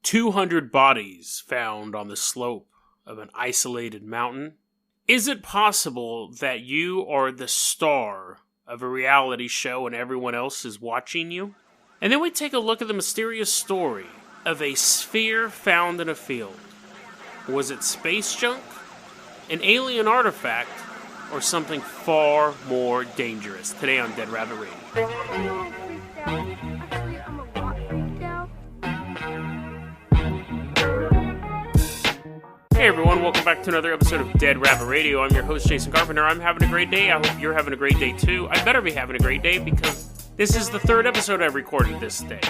200 bodies found on the slope of an isolated mountain. Is it possible that you are the star of a reality show and everyone else is watching you? And then we take a look at the mysterious story of a sphere found in a field. Was it space junk, an alien artifact, or something far more dangerous? Today on Dead Rabbit Radio. Hey everyone, welcome back to another episode of Dead Rabbit Radio. I'm your host, Jason Carpenter. I'm having a great day. I hope you're having a great day too. I better be having a great day because this is the third episode I've recorded this day.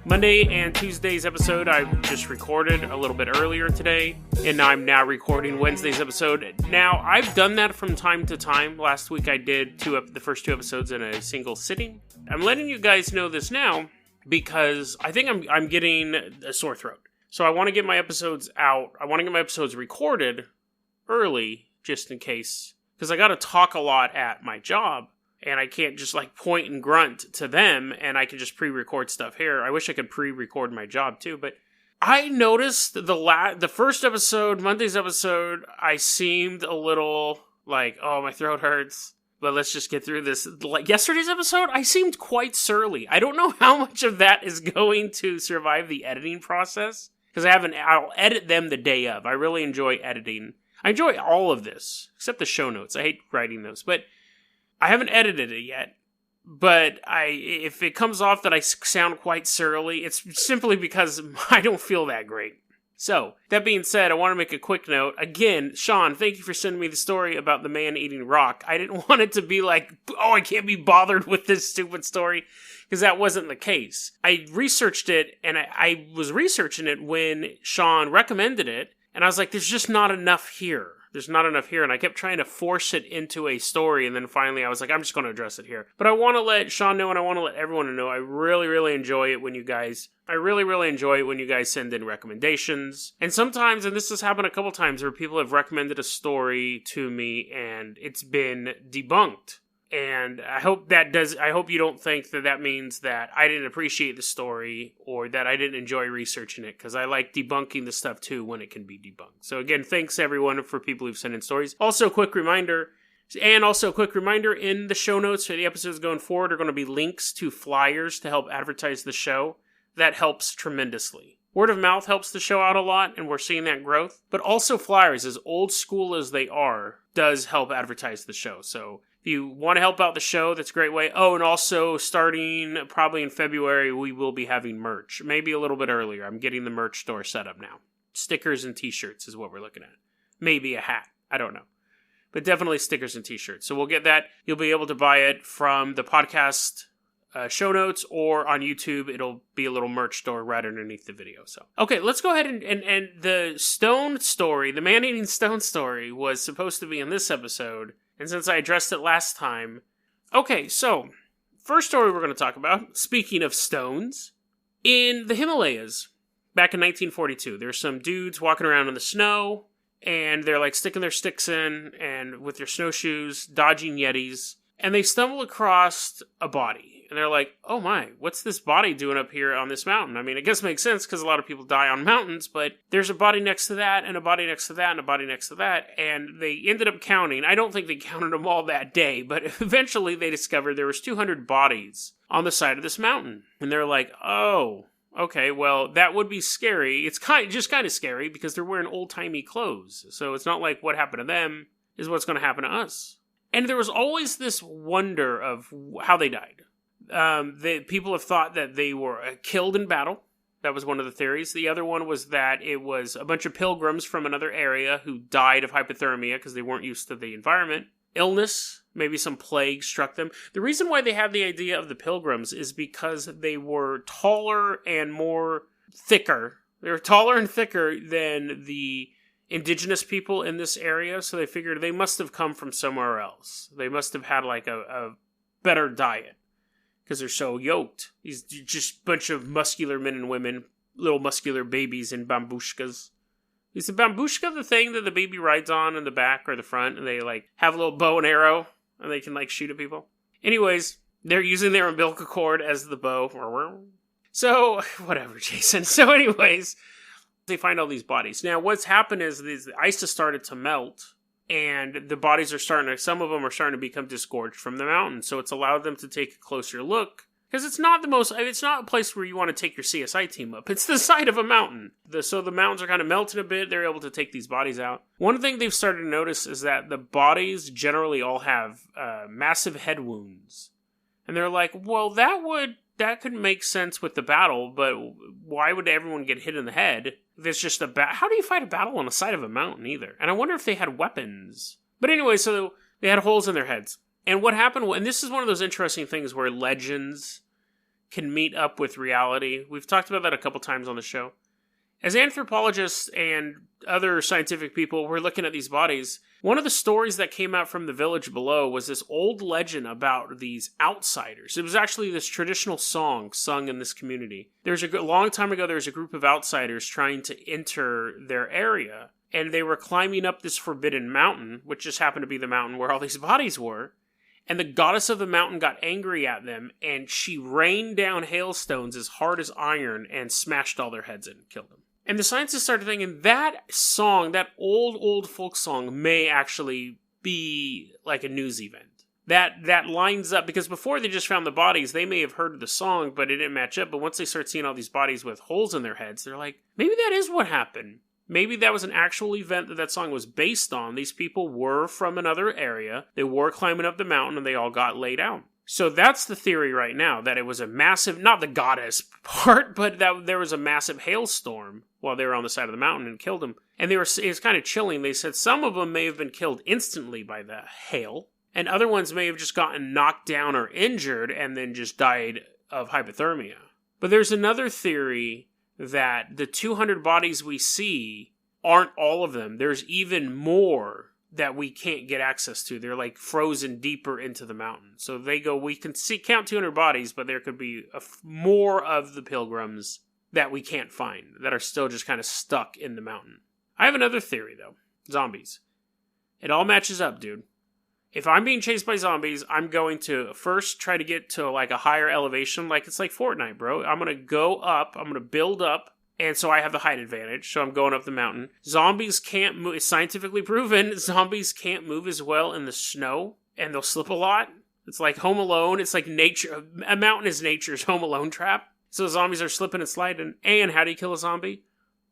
Monday and Tuesday's episode I just recorded a little bit earlier today, and I'm now recording Wednesday's episode. Now, I've done that from time to time. Last week I did the first two episodes in a single sitting. I'm letting you guys know this now because I think I'm getting a sore throat. So I want to get my episodes out. I want to get my episodes recorded early, just in case. Because I got to talk a lot at my job. And I can't just point and grunt to them. And I can just pre-record stuff here. I wish I could pre-record my job too. But I noticed the first episode, Monday's episode, I seemed a little oh, my throat hurts. But let's just get through this. Yesterday's episode, I seemed quite surly. I don't know how much of that is going to survive the editing process. Because I'll edit them the day of. I really enjoy editing. I enjoy all of this, except the show notes. I hate writing those, but I haven't edited it yet. But if it comes off that I sound quite surly, it's simply because I don't feel that great. So, that being said, I want to make a quick note. Again, Sean, thank you for sending me the story about the man eating rock. I didn't want it to be I can't be bothered with this stupid story. Because that wasn't the case. I researched it, and I was researching it when Sean recommended it, and I was like, there's just not enough here. There's not enough here, and I kept trying to force it into a story, and then finally I was like, I'm just going to address it here. But I want to let Sean know, and I want to let everyone know, I really, really enjoy it when you guys send in recommendations. And sometimes, and this has happened a couple times, where people have recommended a story to me, and it's been debunked. And I hope you don't think that means that I didn't appreciate the story or that I didn't enjoy researching it, because I like debunking the stuff too when it can be debunked. So again, thanks everyone for people who've sent in stories. Also, a quick reminder, in the show notes for the episodes going forward are going to be links to flyers to help advertise the show. That helps tremendously. Word of mouth helps the show out a lot, and we're seeing that growth. But also flyers, as old school as they are, does help advertise the show. So if you want to help out the show, that's a great way. Oh, and also starting probably in February, we will be having merch. Maybe a little bit earlier. I'm getting the merch store set up now. Stickers and t-shirts is what we're looking at. Maybe a hat. I don't know. But definitely stickers and t-shirts. So we'll get that. You'll be able to buy it from the podcast show notes, or on YouTube, it'll be a little merch store right underneath the video. So, okay, let's go ahead and the stone story, the man-eating stone story, was supposed to be in this episode. And since I addressed it last time... Okay, so, first story we're going to talk about, speaking of stones, in the Himalayas, back in 1942, there's some dudes walking around in the snow, and they're sticking their sticks in, and with their snowshoes, dodging yetis, and they stumble across a body. And they're like, oh my, what's this body doing up here on this mountain? I mean, I guess it makes sense because a lot of people die on mountains, but there's a body next to that, and a body next to that, and a body next to that, and they ended up counting. I don't think they counted them all that day, but eventually they discovered there was 200 bodies on the side of this mountain. And they're like, oh, okay, well, that would be scary. It's kind of scary because they're wearing old-timey clothes. So it's not like what happened to them is what's going to happen to us. And there was always this wonder of how they died. People have thought that they were killed in battle. That was one of the theories. The other one was that it was a bunch of pilgrims from another area who died of hypothermia because they weren't used to the environment. Illness, maybe some plague struck them. The reason why they had the idea of the pilgrims is because they were taller and thicker. They were taller and thicker than the indigenous people in this area, so they figured they must have come from somewhere else. They must have had a better diet. Because they're so yoked. These just bunch of muscular men and women, little muscular babies in bambushkas. Is the bambushka the thing that the baby rides on in the back or the front, and they have a little bow and arrow, and they can shoot at people? Anyways, they're using their umbilical cord as the bow. So, whatever, Jason. So anyways, They find all these bodies. Now, what's happened is the ice has started to melt, and the bodies are some of them are starting to become disgorged from the mountain. So it's allowed them to take a closer look. Because it's not a place where you want to take your CSI team up. It's the side of a mountain. So the mountains are kind of melting a bit. They're able to take these bodies out. One thing they've started to notice is that the bodies generally all have massive head wounds. And they're like, well, that could make sense with the battle, but why would everyone get hit in the head? There's just how do you fight a battle on the side of a mountain either? And I wonder if they had weapons. But anyway, so they had holes in their heads. And what happened, and this is one of those interesting things where legends can meet up with reality. We've talked about that a couple times on the show. As anthropologists and other scientific people were looking at these bodies, one of the stories that came out from the village below was this old legend about these outsiders. It was actually this traditional song sung in this community. A long time ago, there was a group of outsiders trying to enter their area, and they were climbing up this forbidden mountain, which just happened to be the mountain where all these bodies were. And the goddess of the mountain got angry at them, and she rained down hailstones as hard as iron and smashed all their heads in and killed them. And the scientists started thinking that song, that old folk song, may actually be like a news event. That lines up, because before they just found the bodies, they may have heard the song, but it didn't match up. But once they start seeing all these bodies with holes in their heads, they're like, maybe that is what happened. Maybe that was an actual event that song was based on. These people were from another area. They were climbing up the mountain and they all got laid out. So that's the theory right now, that it was a massive, not the goddess part, but that there was a massive hailstorm while they were on the side of the mountain and killed them. And it was kind of chilling. They said some of them may have been killed instantly by the hail, and other ones may have just gotten knocked down or injured and then just died of hypothermia. But there's another theory that the 200 bodies we see aren't all of them. There's even more that we can't get access to. They're like frozen deeper into the mountain. So we can count 200 bodies, but there could be more of the pilgrims that we can't find, that are still just kind of stuck in the mountain. I have another theory, though. Zombies. It all matches up, dude. If I'm being chased by zombies, I'm going to first try to get to like a higher elevation, like it's like Fortnite, bro. I'm going to go up, I'm going to build up, and so I have the height advantage, so I'm going up the mountain. Zombies can't move, it's scientifically proven, zombies can't move as well in the snow, and they'll slip a lot. It's like Home Alone, it's like nature, a mountain is nature's Home Alone trap. So zombies are slipping and sliding, and how do you kill a zombie?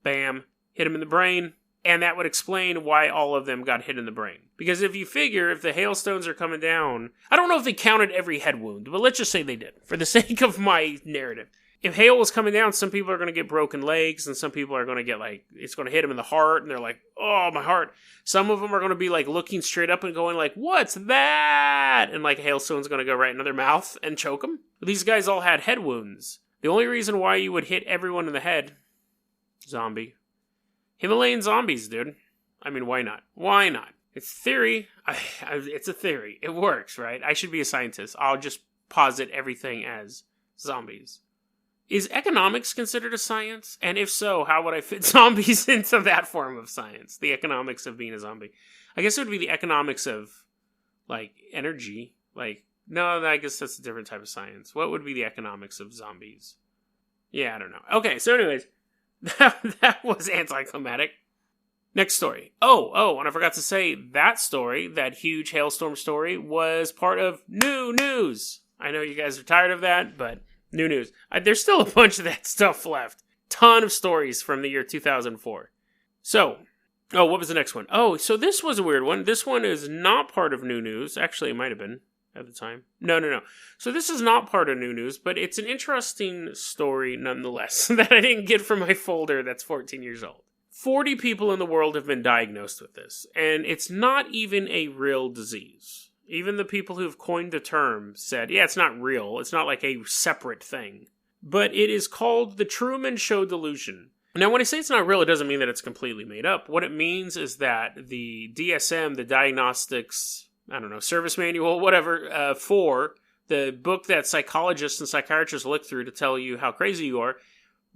Bam, hit him in the brain. And that would explain why all of them got hit in the brain. Because if you figure, if the hailstones are coming down, I don't know if they counted every head wound, but let's just say they did, for the sake of my narrative. If hail was coming down, some people are going to get broken legs, and some people are going to get it's going to hit them in the heart, and they're like, oh, my heart. Some of them are going to be looking straight up and going what's that? And a hailstone's going to go right into their mouth and choke them. These guys all had head wounds. The only reason why you would hit everyone in the head, zombie. Himalayan zombies, dude. I mean, why not? Why not? It's theory. It's a theory. It works, right? I should be a scientist. I'll just posit everything as zombies. Is economics considered a science? And if so, how would I fit zombies into that form of science? The economics of being a zombie. I guess it would be the economics of, energy. No, I guess that's a different type of science. What would be the economics of zombies? Yeah, I don't know. Okay, so anyways. That was anticlimactic. Next story. Oh, and I forgot to say, that story, that huge hailstorm story, was part of new news. I know you guys are tired of that, but new news. There's still a bunch of that stuff left. Ton of stories from the year 2004. So, what was the next one? Oh, so this was a weird one. This one is not part of new news. Actually, it might have been at the time. No. So this is not part of new news, but it's an interesting story nonetheless that I didn't get from my folder that's 14 years old. 40 people in the world have been diagnosed with this, and it's not even a real disease. Even the people who've coined the term said, yeah, it's not real. It's not like a separate thing. But it is called the Truman Show Delusion. Now, when I say it's not real, it doesn't mean that it's completely made up. What it means is that the DSM, the Diagnostics service manual, whatever, for the book that psychologists and psychiatrists look through to tell you how crazy you are,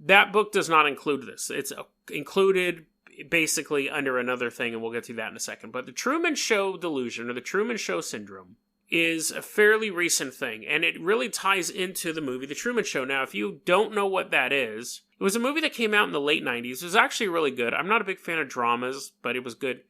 that book does not include this. It's included basically under another thing, and we'll get to that in a second. But the Truman Show Delusion, or the Truman Show Syndrome, is a fairly recent thing, and it really ties into the movie The Truman Show. Now, if you don't know what that is, it was a movie that came out in the late 90s. It was actually really good. I'm not a big fan of dramas, but it was good.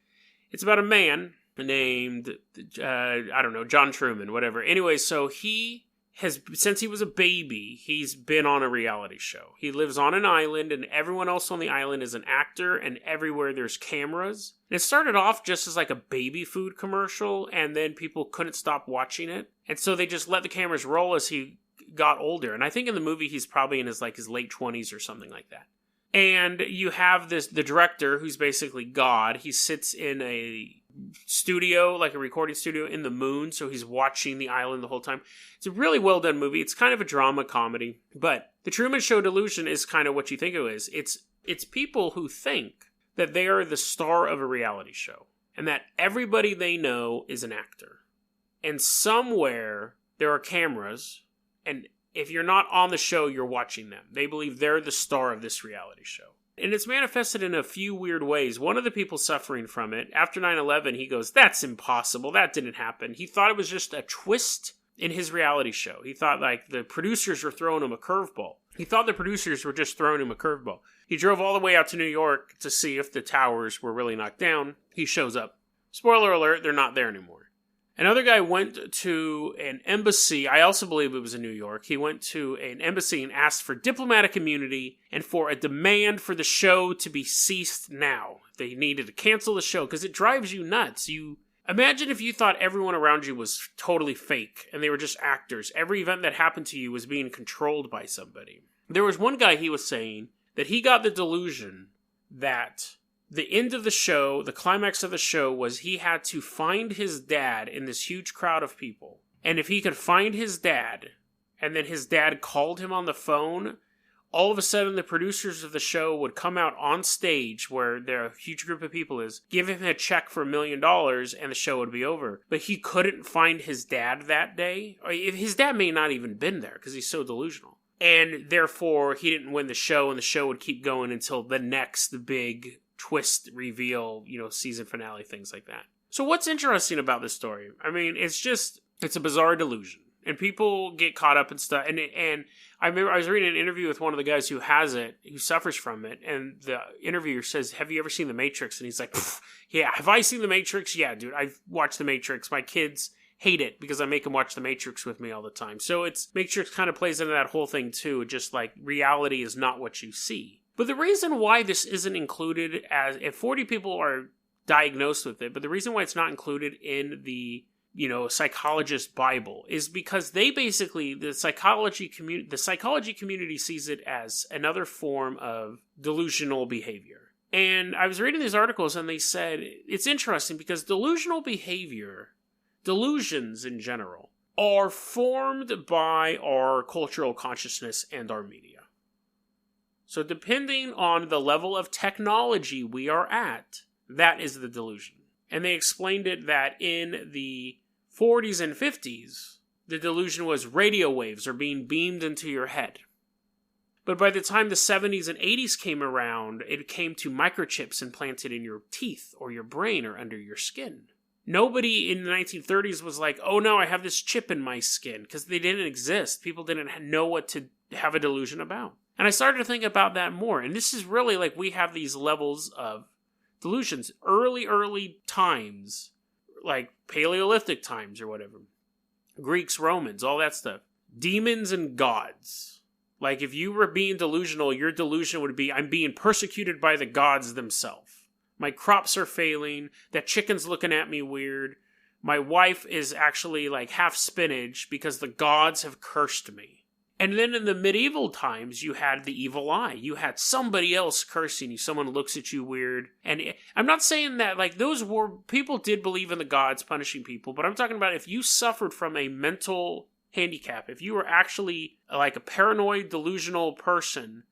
It's about a man named, John Truman, whatever. Anyway, so he has, since he was a baby, he's been on a reality show. He lives on an island, and everyone else on the island is an actor, and everywhere there's cameras. And it started off just as like a baby food commercial, and then people couldn't stop watching it. And so they just let the cameras roll as he got older. And I think in the movie he's probably in his late 20s or something like that. And you have the director, who's basically God. He sits in a studio, like a recording studio in the moon, so he's watching the island the whole time. It's a really well done movie. It's kind of a drama comedy, but The Truman Show Delusion is kind of what you think it is. It's people who think that they are the star of a reality show, and that everybody they know is an actor. And somewhere there are cameras, and if you're not on the show, you're watching them. They believe they're the star of this reality show. And it's manifested in a few weird ways. One of the people suffering from it, after 9/11, he goes, "That's impossible. That didn't happen." He thought it was just a twist in his reality show. He thought like the producers were throwing him a curveball. He thought the producers were just throwing him a curveball. He drove all the way out to New York to see if the towers were really knocked down. He shows up. Spoiler alert, they're not there anymore. Another guy went to an embassy. I also believe it was in New York. He went to an embassy and asked for diplomatic immunity and for a demand for the show to be ceased now. They needed to cancel the show because it drives you nuts. You imagine if you thought everyone around you was totally fake and they were just actors. Every event that happened to you was being controlled by somebody. There was one guy, he was saying that he got the delusion that the end of the show, the climax of the show, was he had to find his dad in this huge crowd of people. And if he could find his dad, and then his dad called him on the phone, all of a sudden the producers of the show would come out on stage where there a huge group of people is, give him a check for $1 million, and the show would be over. But he couldn't find his dad that day. His dad may not even been there because he's so delusional. And therefore, he didn't win the show, and the show would keep going until the next big twist, reveal, season finale, things like that. So what's interesting about this story? I mean, it's a bizarre delusion. And people get caught up in stuff. And I remember I was reading an interview with one of the guys who has it, who suffers from it. And the interviewer says, "Have you ever seen The Matrix?" And he's like, "Yeah, have I seen The Matrix? Yeah, dude, I've watched The Matrix. My kids hate it because I make them watch The Matrix with me all the time." So Matrix kind of plays into that whole thing too. Just like reality is not what you see. But the reason why this isn't included if 40 people are diagnosed with it, but the reason why it's not included in the, psychologist Bible is because they basically, the psychology community sees it as another form of delusional behavior. And I was reading these articles and they said, it's interesting because delusional behavior, delusions in general, are formed by our cultural consciousness and our media. So depending on the level of technology we are at, that is the delusion. And they explained it that in the 40s and 50s, the delusion was radio waves are being beamed into your head. But by the time the 70s and 80s came around, it came to microchips implanted in your teeth or your brain or under your skin. Nobody in the 1930s was like, "Oh no, I have this chip in my skin," because they didn't exist. People didn't know what to have a delusion about. And I started to think about that more. And this is really like we have these levels of delusions. Early times, like Paleolithic times or whatever. Greeks, Romans, all that stuff. Demons and gods. Like if you were being delusional, your delusion would be, I'm being persecuted by the gods themselves. My crops are failing. That chicken's looking at me weird. My wife is actually like half spinach because the gods have cursed me. And then in the medieval times, you had the evil eye. You had somebody else cursing you. Someone looks at you weird. And I'm not saying that, like, people did believe in the gods punishing people, but I'm talking about if you suffered from a mental handicap, if you were actually like a paranoid, delusional person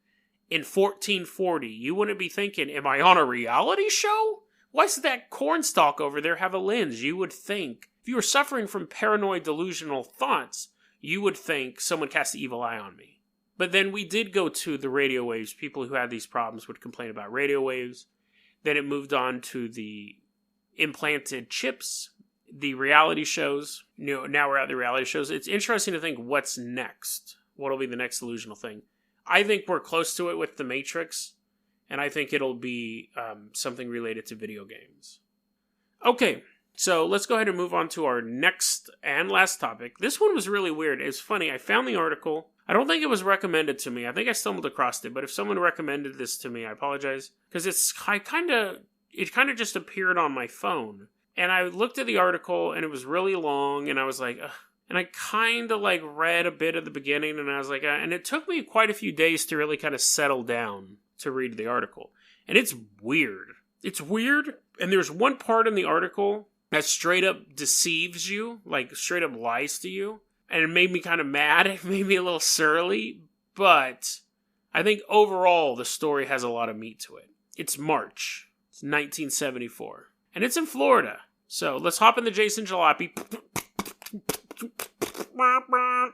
in 1440, you wouldn't be thinking, am I on a reality show? Why does that cornstalk over there have a lens? You would think, if you were suffering from paranoid, delusional thoughts, you would think someone cast the evil eye on me. But then we did go to the radio waves. People who had these problems would complain about radio waves. Then it moved on to the implanted chips the reality shows. Now we're at the reality shows. It's interesting to think what's next. What'll be the next delusional thing? I think we're close to it with The Matrix, and I think it'll be something related to video games. Okay, so let's go ahead and move on to our next and last topic. This one was really weird. It's funny. I found the article. I don't think it was recommended to me. I think I stumbled across it, but if someone recommended this to me, I apologize. Because it kind of just appeared on my phone. And I looked at the article, and it was really long, and I was like, ugh. And I kind of like read a bit at the beginning, and I was like, and it took me quite a few days to really kind of settle down to read the article. And it's weird. It's weird, and there's one part in the article that straight up deceives you, like straight up lies to you. And it made me kind of mad. It made me a little surly, but I think overall the story has a lot of meat to it. It's March. It's 1974. And it's in Florida. So let's hop in the Jason Jalopy.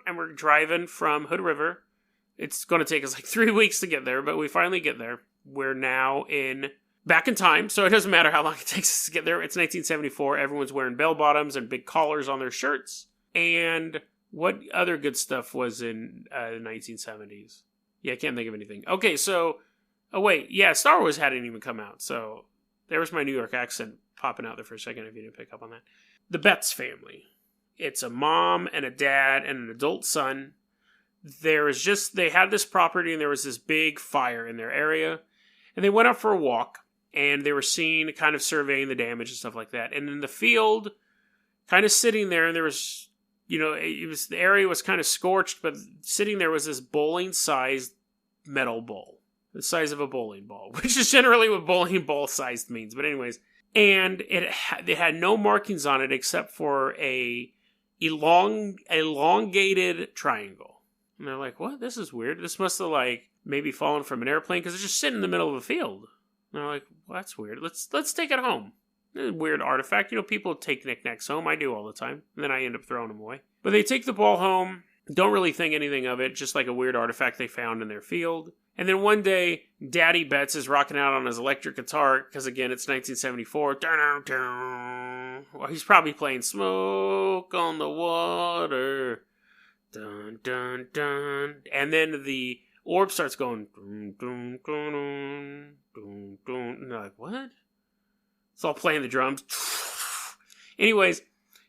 And we're driving from Hood River. It's going to take us like 3 weeks to get there, but we finally get there. We're now back in time, so it doesn't matter how long it takes us to get there. It's 1974. Everyone's wearing bell bottoms and big collars on their shirts. And what other good stuff was in the 1970s? Yeah, I can't think of anything. Okay, so... Oh, wait. Yeah, Star Wars hadn't even come out, so... There was my New York accent popping out there for a second if you didn't pick up on that. The Betz family. It's a mom and a dad and an adult son. They had this property and there was this big fire in their area. And they went out for a walk and they were seen kind of surveying the damage and stuff like that. And in the field, kind of sitting there, and there was, the area was kind of scorched, but sitting there was this bowling-sized metal ball. The size of a bowling ball, which is generally what bowling ball sized means. But anyways, and it had no markings on it except for a elongated triangle. And they're like, what? This is weird. This must have maybe fallen from an airplane because it's just sitting in the middle of a field. And they're like, well, that's weird. Let's take it home. It's a weird artifact. People take knickknacks home. I do all the time. And then I end up throwing them away. But they take the ball home. Don't really think anything of it. Just like a weird artifact they found in their field. And then one day, Daddy Betz is rocking out on his electric guitar, because again, it's 1974. Well, he's probably playing Smoke on the Water. Dun, dun, dun. And then the orb starts going. Dun, dun, dun, dun, dun, dun. And they're like, what? It's all playing the drums. Anyways,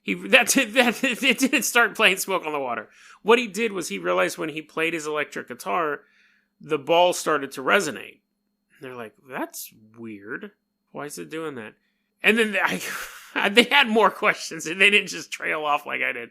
it didn't start playing Smoke on the Water. What he did was he realized when he played his electric guitar, the ball started to resonate. And they're like, that's weird. Why is it doing that? And then they had more questions, and they didn't just trail off like I did.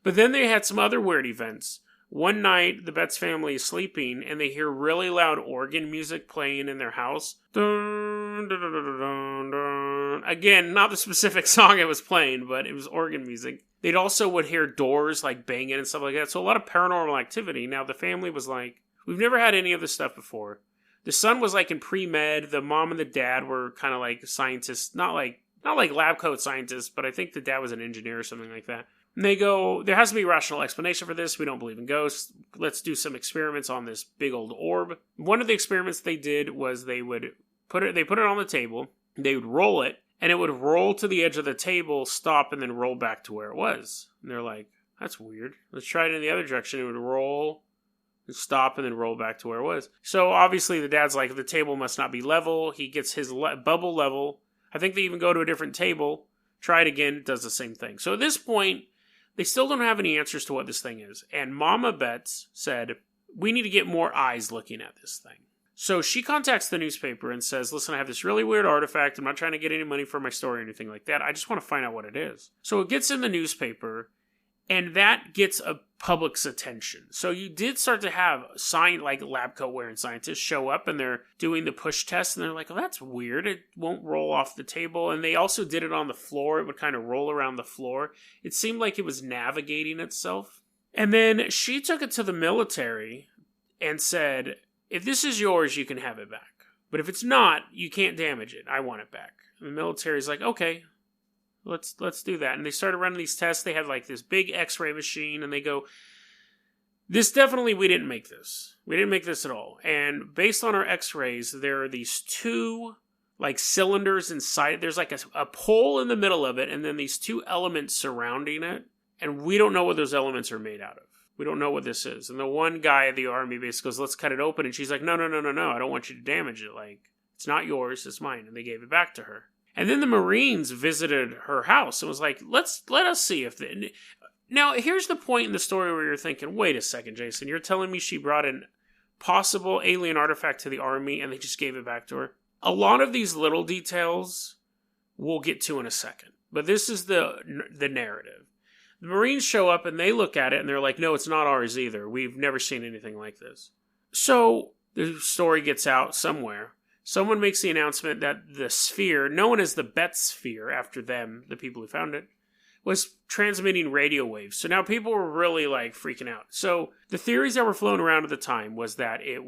But then they had some other weird events. One night, the Betz family is sleeping, and they hear really loud organ music playing in their house. Dun, dun, dun, dun, dun, dun. Again, not the specific song it was playing, but it was organ music. They'd also would hear doors banging and stuff like that. So a lot of paranormal activity. Now, the family was like, we've never had any of this stuff before. The son was in pre-med. The mom and the dad were kind of scientists. Not like lab coat scientists, but I think the dad was an engineer or something like that. And they go, there has to be a rational explanation for this. We don't believe in ghosts. Let's do some experiments on this big old orb. One of the experiments they did was they put it on the table. They would roll it, and it would roll to the edge of the table, stop, and then roll back to where it was. And they're like, that's weird. Let's try it in the other direction. It would roll, stop, and then roll back to where it was. So obviously the dad's like, the table must not be level. He gets his bubble level. I think they even go to a different table. Try it again. It does the same thing. So at this point, they still don't have any answers to what this thing is. And Mama Betz said, we need to get more eyes looking at this thing. So she contacts the newspaper and says, listen, I have this really weird artifact. I'm not trying to get any money for my story or anything like that. I just want to find out what it is. So it gets in the newspaper, and that gets a public's attention. So you did start to have lab coat wearing scientists show up, and they're doing the push test, and they're like, oh, that's weird. It won't roll off the table. And they also did it on the floor. It would kind of roll around the floor. It seemed like it was navigating itself. And then she took it to the military and said, if this is yours, you can have it back. But if it's not, you can't damage it. I want it back. And the military's like, okay, let's do that. And they started running these tests. They had this big x-ray machine, and they go, we didn't make this. We didn't make this at all. And based on our x-rays, there are these two like cylinders inside. There's like a pole in the middle of it, and then these two elements surrounding it. And we don't know what those elements are made out of. We don't know what this is. And the one guy at the army base goes, let's cut it open. And she's like, no, I don't want you to damage it. Like, it's not yours, it's mine. And they gave it back to her. And then the Marines visited her house and was like, let us see if... Now, here's the point in the story where you're thinking, wait a second, Jason, you're telling me she brought an possible alien artifact to the army and they just gave it back to her? A lot of these little details we'll get to in a second. But this is the narrative. The Marines show up and they look at it and they're like, no, it's not ours either. We've never seen anything like this. So the story gets out somewhere. Someone makes the announcement that the sphere, known as the Betz Sphere, after them, the people who found it, was transmitting radio waves. So now people were really like freaking out. So the theories that were flown around at the time was that it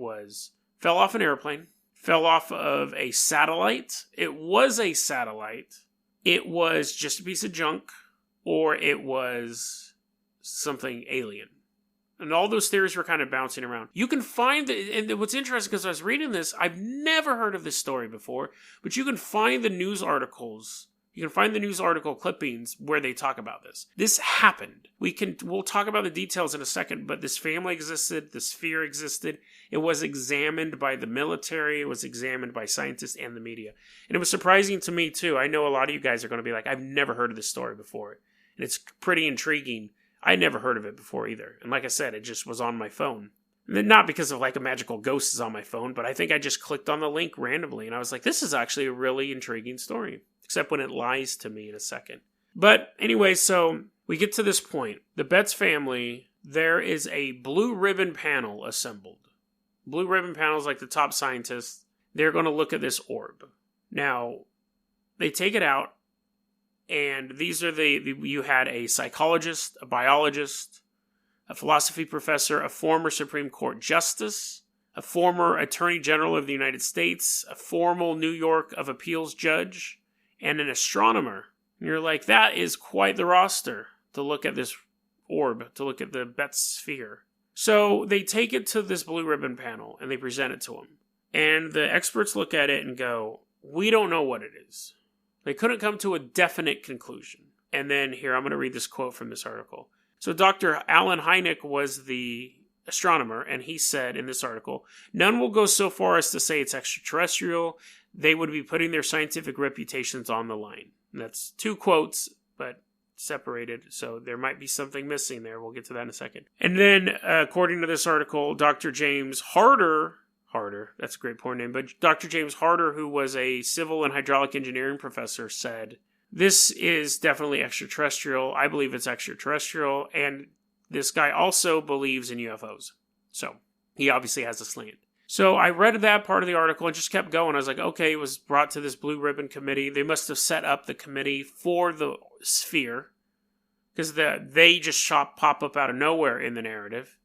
fell off an airplane, fell off of a satellite. It was a satellite. It was just a piece of junk. Or it was something alien. And all those theories were kind of bouncing around. You can find, and what's interesting, because I was reading this, I've never heard of this story before, but you can find the news articles, you can find the news article clippings where they talk about this. This happened. We'll talk about the details in a second, but this family existed, the sphere existed, it was examined by the military, it was examined by scientists and the media. And it was surprising to me too. I know a lot of you guys are going to be like, I've never heard of this story before. And it's pretty intriguing. I never heard of it before either. And like I said, it just was on my phone. And then not because of like a magical ghost is on my phone, but I think I just clicked on the link randomly. And I was like, this is actually a really intriguing story. Except when it lies to me in a second. But anyway, so we get to this point. The Betz family, there is a blue ribbon panel assembled. Blue ribbon panel is like the top scientists. They're going to look at this orb. Now, they take it out. And these are you had a psychologist, a biologist, a philosophy professor, a former Supreme Court justice, a former Attorney General of the United States, a former New York of Appeals judge, and an astronomer. And you're like, that is quite the roster to look at this orb, to look at the Betz Sphere. So they take it to this blue ribbon panel and they present it to them. And the experts look at it and go, we don't know what it is. They couldn't come to a definite conclusion. And then here, I'm going to read this quote from this article. So Dr. Alan Hynek was the astronomer, and he said in this article, none will go so far as to say it's extraterrestrial. They would be putting their scientific reputations on the line. And that's two quotes, but separated, so there might be something missing there. We'll get to that in a second. And then, according to this article, Dr. James Harder, that's a great porn name, but Dr. James Harder, who was a civil and hydraulic engineering professor, said, this is definitely extraterrestrial. I believe it's extraterrestrial, and this guy also believes in UFOs. So, he obviously has a slant. So, I read that part of the article and just kept going. I was like, okay, it was brought to this Blue Ribbon Committee. They must have set up the committee for the sphere, because they just pop up out of nowhere in the narrative.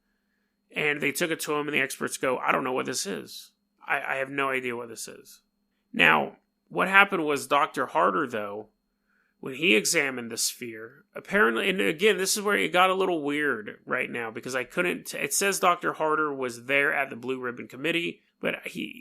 And they took it to him, and the experts go, I don't know what this is. I have no idea what this is. Now, what happened was Dr. Harder, though, when he examined the sphere, apparently, and again, this is where it got a little weird right now, because I couldn't, it says Dr. Harder was there at the Blue Ribbon Committee, but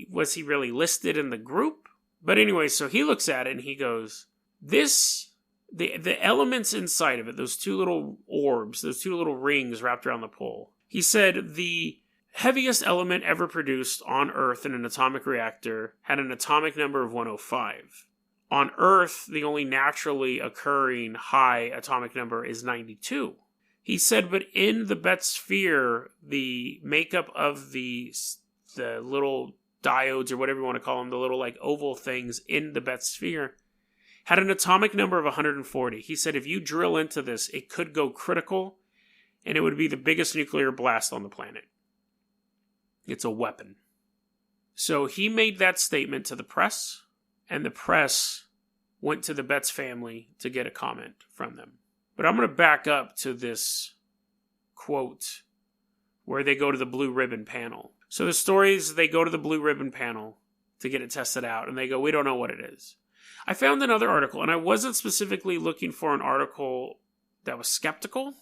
was he really listed in the group? But anyway, so he looks at it, and he goes, the elements inside of it, those two little orbs, those two little rings wrapped around the pole, he said the heaviest element ever produced on Earth in an atomic reactor had an atomic number of 105. On Earth, the only naturally occurring high atomic number is 92. He said, but in the Betz Sphere, the makeup of the little diodes, or whatever you want to call them, the little like oval things in the Betz Sphere, had an atomic number of 140. He said, if you drill into this, it could go critical, and it would be the biggest nuclear blast on the planet. It's a weapon. So he made that statement to the press, and the press went to the Betz family to get a comment from them. But I'm going to back up to this quote where they go to the Blue Ribbon panel. So the story is they go to the Blue Ribbon panel to get it tested out, and they go, we don't know what it is. I found another article, and I wasn't specifically looking for an article that was skeptical.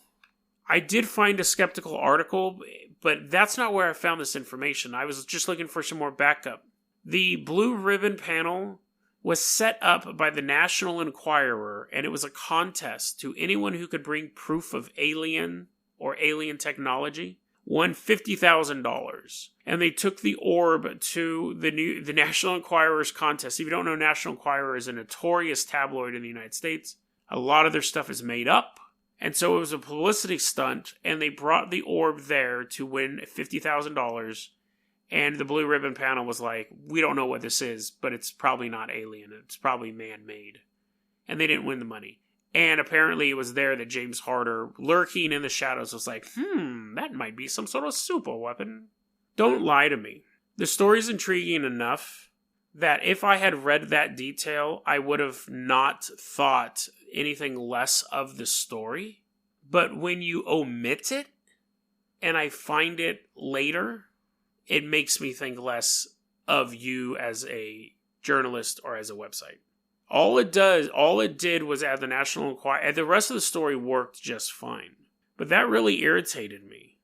I did find a skeptical article, but that's not where I found this information. I was just looking for some more backup. The Blue Ribbon panel was set up by the National Enquirer, and it was a contest to anyone who could bring proof of alien or alien technology won $50,000. And they took the orb to the National Enquirer's contest. If you don't know, National Enquirer is a notorious tabloid in the United States. A lot of their stuff is made up. And so it was a publicity stunt, and they brought the orb there to win $50,000. And the Blue Ribbon panel was like, we don't know what this is, but it's probably not alien. It's probably man-made. And they didn't win the money. And apparently it was there that James Harder, lurking in the shadows, was like, that might be some sort of super weapon. Don't lie to me. The story's intriguing enough that if I had read that detail, I would have not thought anything less of the story. But when you omit it, and I find it later, it makes me think less of you as a journalist or as a website. All it did was add the National Enquirer. The rest of the story worked just fine. But that really irritated me.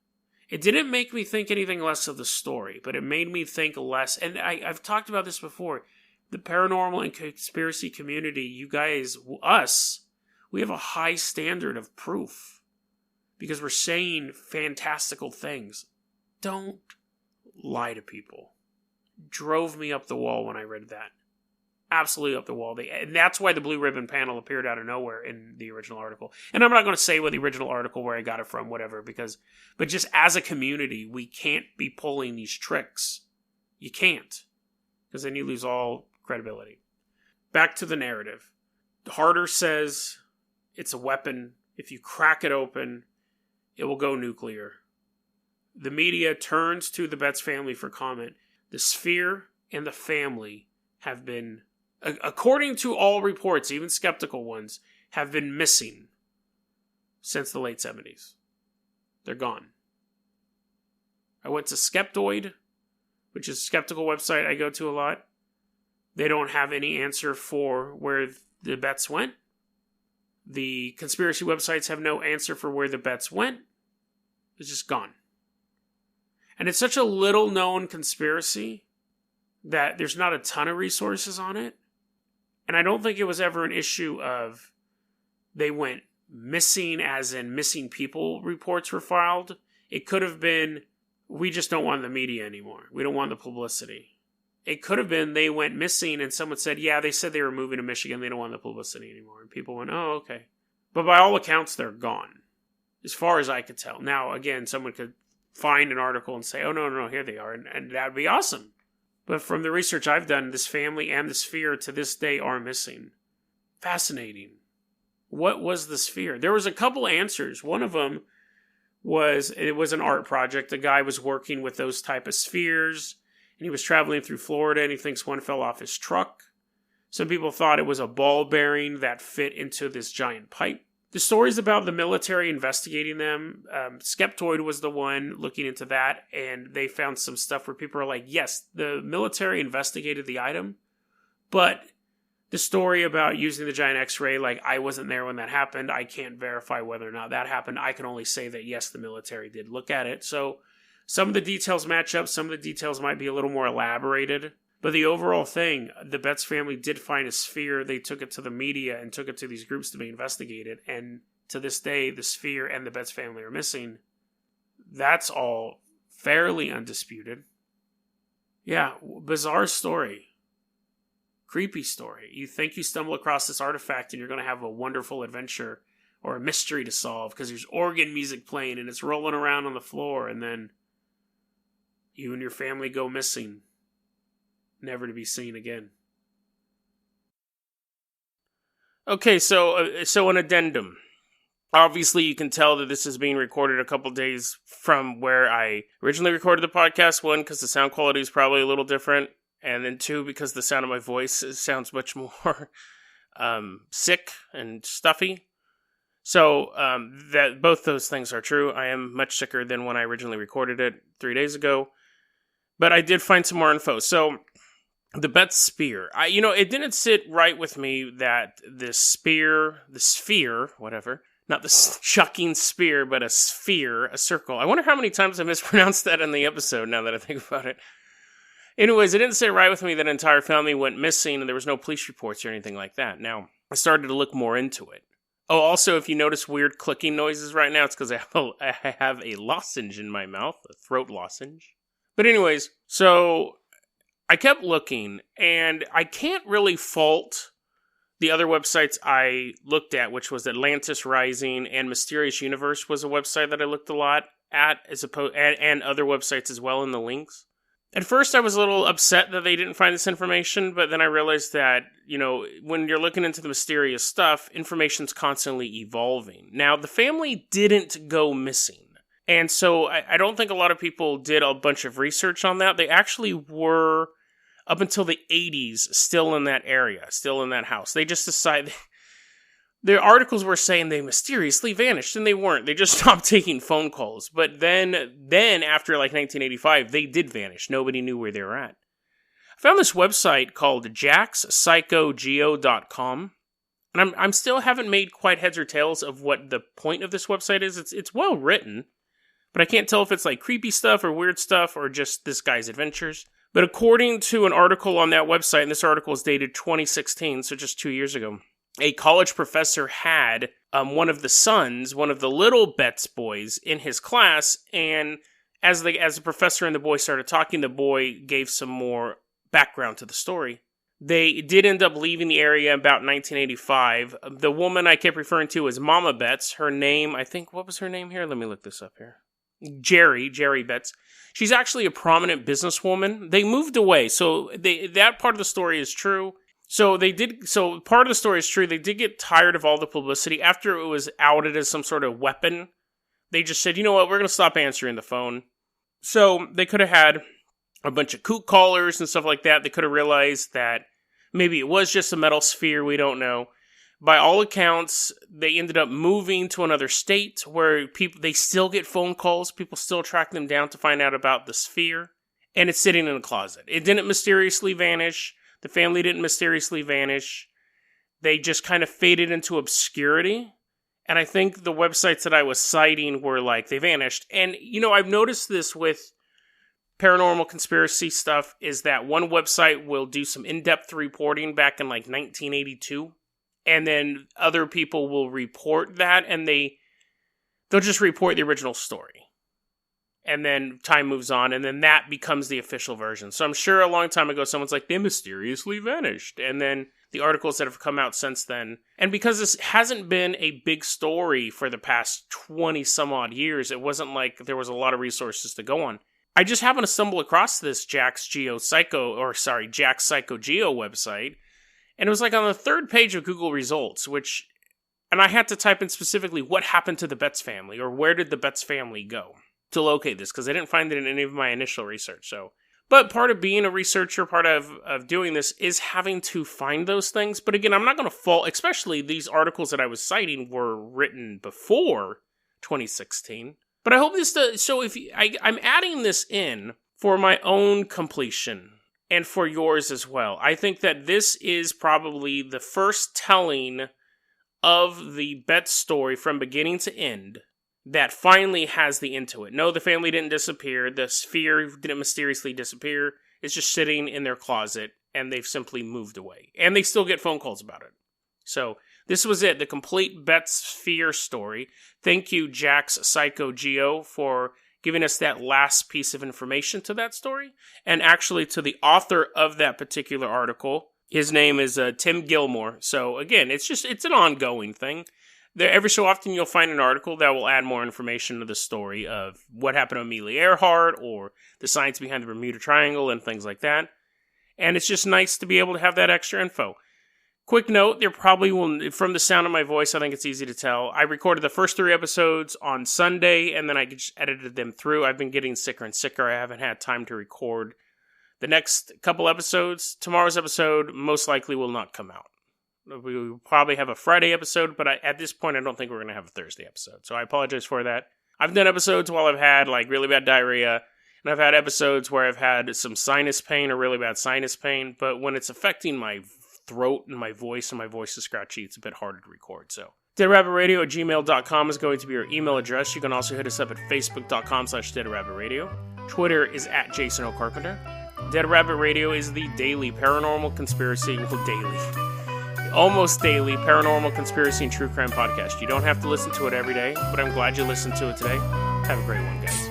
It didn't make me think anything less of the story, but it made me think less. And I've talked about this before. The paranormal and conspiracy community, you guys, us, we have a high standard of proof. Because we're saying fantastical things. Don't lie to people. Drove me up the wall when I read that. Absolutely up the wall. And that's why the Blue Ribbon panel appeared out of nowhere in the original article. And I'm not going to say what the original article, where I got it from, whatever, but just as a community, we can't be pulling these tricks. You can't. Because then you lose all credibility. Back to the narrative. Harder says it's a weapon. If you crack it open, it will go nuclear. The media turns to the Betz family for comment. The Sphere and the family have been, according to all reports, even skeptical ones, have been missing since the late 70s. They're gone. I went to Skeptoid, which is a skeptical website I go to a lot. They don't have any answer for where the Betz went. The conspiracy websites have no answer for where the Betz went. It's just gone. And it's such a little-known conspiracy that there's not a ton of resources on it. And I don't think it was ever an issue of they went missing, as in missing people reports were filed. It could have been, we just don't want the media anymore. We don't want the publicity. It could have been they went missing and someone said, yeah, they said they were moving to Michigan. They don't want the publicity anymore. And people went, oh, okay. But by all accounts, they're gone. As far as I could tell. Now, again, someone could find an article and say, oh, no, here they are. And that would be awesome. But from the research I've done, this family and the Sphere to this day are missing. Fascinating. What was the Sphere? There was a couple answers. One of them was, it was an art project. The guy was working with those type of spheres, and he was traveling through Florida, and he thinks one fell off his truck. Some people thought it was a ball bearing that fit into this giant pipe. The stories about the military investigating them, Skeptoid was the one looking into that, and they found some stuff where people are like, yes, the military investigated the item, but the story about using the giant x-ray, like, I wasn't there when that happened. I can't verify whether or not that happened. I can only say that, yes, the military did look at it. So some of the details match up. Some of the details might be a little more elaborated. But the overall thing, the Betz family did find a Sphere. They took it to the media and took it to these groups to be investigated. And to this day, the Sphere and the Betz family are missing. That's all fairly undisputed. Yeah, bizarre story. Creepy story. You think you stumble across this artifact and you're going to have a wonderful adventure or a mystery to solve because there's organ music playing and it's rolling around on the floor, and then you and your family go missing, never to be seen again. Okay, so an addendum. Obviously, you can tell that this is being recorded a couple days from where I originally recorded the podcast. One, because the sound quality is probably a little different. And then two, because the sound of my voice sounds much more sick and stuffy. So that both those things are true. I am much sicker than when I originally recorded it 3 days ago. But I did find some more info. So the Betz Sphere. It didn't sit right with me that the sphere, whatever, not the chucking spear, but a sphere, a circle. I wonder how many times I mispronounced that in the episode now that I think about it. Anyways, it didn't sit right with me that an entire family went missing and there was no police reports or anything like that. Now, I started to look more into it. Oh, also, if you notice weird clicking noises right now, it's because I have a lozenge in my mouth, a throat lozenge. But anyways, so I kept looking, and I can't really fault the other websites I looked at, which was Atlantis Rising and Mysterious Universe was a website that I looked a lot at, and other websites as well in the links. At first, I was a little upset that they didn't find this information, but then I realized that, when you're looking into the mysterious stuff, information's constantly evolving. Now, the family didn't go missing, and so I don't think a lot of people did a bunch of research on that. They actually were, up until the 80s, still in that area, still in that house. They just decided... The articles were saying they mysteriously vanished, and they weren't. They just stopped taking phone calls. But then after 1985, they did vanish. Nobody knew where they were at. I found this website called jackspsychogeo.com, and I'm still haven't made quite heads or tails of what the point of this website is. It's well written, but I can't tell if it's like creepy stuff or weird stuff or just this guy's adventures. But according to an article on that website, and this article is dated 2016, so just 2 years ago, a college professor had one of the little Betz boys in his class, and as the professor and the boy started talking, the boy gave some more background to the story. They did end up leaving the area about 1985. The woman I kept referring to as Mama Betz. Her name, what was her name here? Let me look this up here. Jerry Betz. She's actually a prominent businesswoman. They moved away, so that part of the story is true. So part of the story is true. They did get tired of all the publicity. After it was outed as some sort of weapon, they just said, you know what, we're going to stop answering the phone. So they could have had a bunch of kook callers and stuff like that. They could have realized that maybe it was just a metal sphere. We don't know. By all accounts, they ended up moving to another state where they still get phone calls. People still track them down to find out about the sphere. And it's sitting in a closet. It didn't mysteriously vanish. The family didn't mysteriously vanish. They just kind of faded into obscurity. And I think the websites that I was citing were like, they vanished. And, I've noticed this with paranormal conspiracy stuff, is that one website will do some in-depth reporting back in 1982. And then other people will report that, and they'll just report the original story. And then time moves on, and then that becomes the official version. So I'm sure a long time ago, someone's like, they mysteriously vanished. And then the articles that have come out since then. And because this hasn't been a big story for the past 20 some odd years, it wasn't like there was a lot of resources to go on. I just happened to stumble across this Jack's Psycho Geo website. And it was on the third page of Google results, and I had to type in specifically what happened to the Betz family, or where did the Betz family go, to locate this, because I didn't find it in any of my initial research. But part of being a researcher, part of doing this, is having to find those things. But again, I'm not going to fault, especially these articles that I was citing were written before 2016. But I hope this does, so I'm adding this in for my own completion, and for yours as well. I think that this is probably the first telling of the Betz story from beginning to end that finally has the end to it. No, the family didn't disappear. The sphere didn't mysteriously disappear. It's just sitting in their closet, and they've simply moved away. And they still get phone calls about it. So, this was it, the complete Betz Sphere story. Thank you, Jack's Psycho Geo, for giving us that last piece of information to that story. And actually, to the author of that particular article, his name is Tim Gilmore. So, again, it's an ongoing thing. Every so often you'll find an article that will add more information to the story of what happened to Amelia Earhart or the science behind the Bermuda Triangle and things like that. And it's just nice to be able to have that extra info. Quick note, there probably will, from the sound of my voice, I think it's easy to tell. I recorded the first 3 episodes on Sunday, and then I just edited them through. I've been getting sicker and sicker. I haven't had time to record the next couple episodes. Tomorrow's episode most likely will not come out. We will probably have a Friday episode, but at this point, I don't think we're going to have a Thursday episode. So I apologize for that. I've done episodes while I've had really bad diarrhea, and I've had episodes where I've had some sinus pain or really bad sinus pain, but when it's affecting my throat and my voice is scratchy, it's a bit harder to record. So deadrabbitradio@gmail.com is going to be your email address. You can also hit us up at facebook.com/deadrabbitradio. Twitter is @JasonO'Carpenter. Dead Rabbit Radio is the daily paranormal conspiracy, almost daily paranormal conspiracy and true crime podcast. You don't have to listen to it every day, but I'm glad you listened to it today. Have a great one, guys.